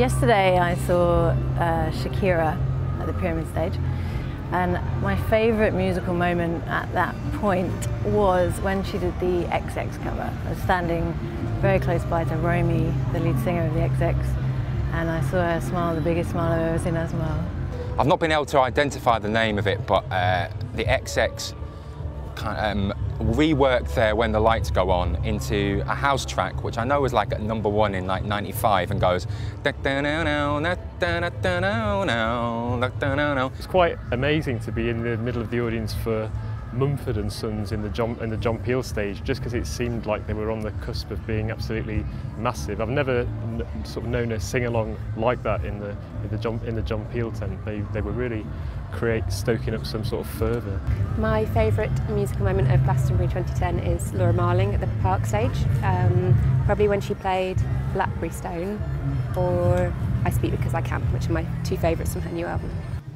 Yesterday I saw Shakira at the Pyramid Stage, and my favourite musical moment at that point was when she did the XX cover. I was standing very close by to Romy, the lead singer of the XX, and I saw her smile, the biggest smile I've ever seen her smile. I've not been able to identify the name of it, but the XX reworked their When the Lights Go On into a house track, which I know was like at #1 in like '95 and goes. It's quite amazing to be in the middle of the audience for Mumford & Sons in the John Peel stage, just because it seemed like they were on the cusp of being absolutely massive. I've never sort of known a sing-along like that in the John Peel tent. They were really stoking up some sort of fervour. My favourite musical moment of Glastonbury 2010 is Laura Marling at the Park stage, probably when she played Blackberry Stone or I Speak Because I Can, which are my two favourites from her new album.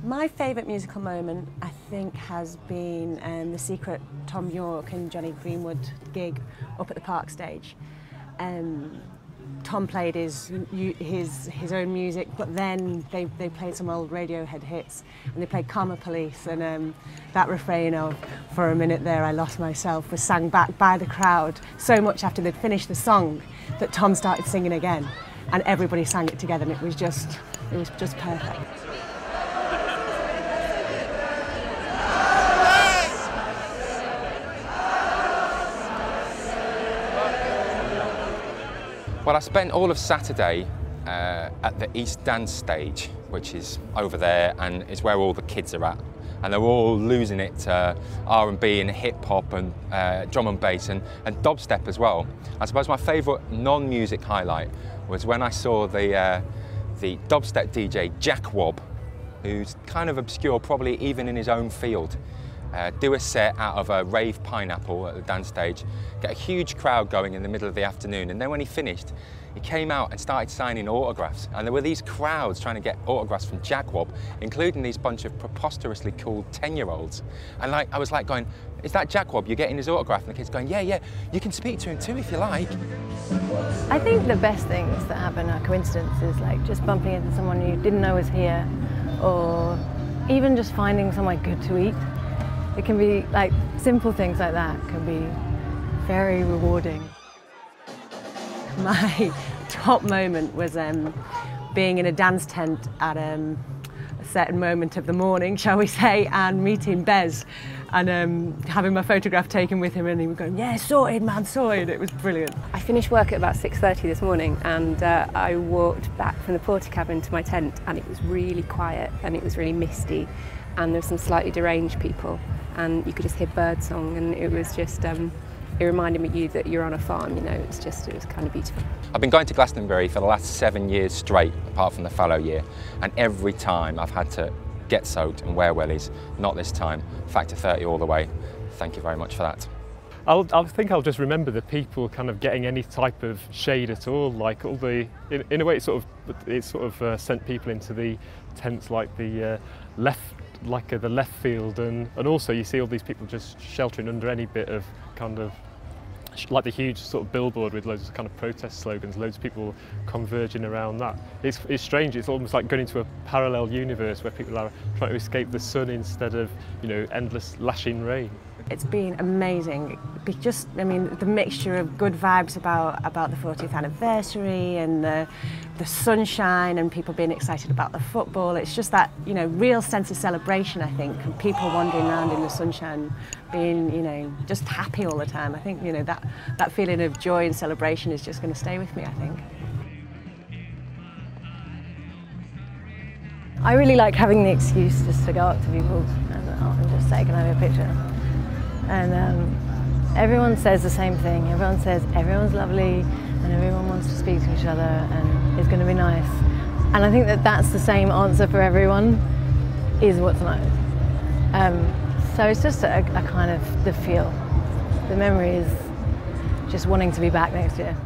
My favourite musical moment, I think, has been the secret Tom York and Johnny Greenwood gig up at the Park stage. Tom played his own music, but then they played some old Radiohead hits, and they played Karma Police, and that refrain of "For a minute there I lost myself" was sang back by the crowd so much after they'd finished the song that Tom started singing again, and everybody sang it together, and it was just perfect. Well, I spent all of Saturday at the East Dance stage, which is over there and is where all the kids are at. And they're all losing it to R&B and hip-hop and drum and bass and dubstep as well. I suppose my favourite non-music highlight was when I saw the dubstep DJ Jack Wobb, who's kind of obscure probably even in his own field, do a set out of a rave pineapple at the dance stage, get a huge crowd going in the middle of the afternoon, and then when he finished, he came out and started signing autographs, and there were these crowds trying to get autographs from Jack Wobb, including these bunch of preposterously cool 10-year-olds. And I was like going, "Is that Jack Wobb? You're getting his autograph?" And the kid's going, yeah, you can speak to him too if you like. I think the best things that happen are coincidences, like just bumping into someone you didn't know was here, or even just finding somewhere good to eat. It can be like simple things like that can be very rewarding. My top moment was being in a dance tent at a certain moment of the morning, shall we say, and meeting Bez and having my photograph taken with him, and he was going, "Yeah, sorted, man, sorted." It was brilliant. I finished work at about 6:30 this morning, and I walked back from the porter cabin to my tent, and it was really quiet and it was really misty, and there were some slightly deranged people, and you could just hear birdsong, and it was just it reminded me that you're on a farm, you know. It was kind of beautiful. I've been going to Glastonbury for the last 7 years straight, apart from the fallow year, and every time I've had to get soaked and wear wellies. Not this time. Factor 30 all the way. Thank you very much for that. I think I'll just remember the people kind of getting any type of shade at all, like all the, in a way it sort of sent people into the tents, like the left field, and also you see all these people just sheltering under any bit of kind of, like the huge sort of billboard with loads of kind of protest slogans, loads of people converging around that. It's strange, it's almost like going into a parallel universe where people are trying to escape the sun instead of, you know, endless lashing rain. It's been amazing. I mean, the mixture of good vibes about the 40th anniversary and the sunshine and people being excited about the football. It's just that, you know, real sense of celebration, I think, and people wandering around in the sunshine being, you know, just happy all the time. I think, you know, that feeling of joy and celebration is just going to stay with me, I think. I really like having the excuse just to go up to people and just say, "Can I have a picture?" And everyone says the same thing. Everyone says everyone's lovely and everyone wants to speak to each other and it's going to be nice. And I think that that's the same answer for everyone, is what's nice. So it's just a kind of the feel. The memory is just wanting to be back next year.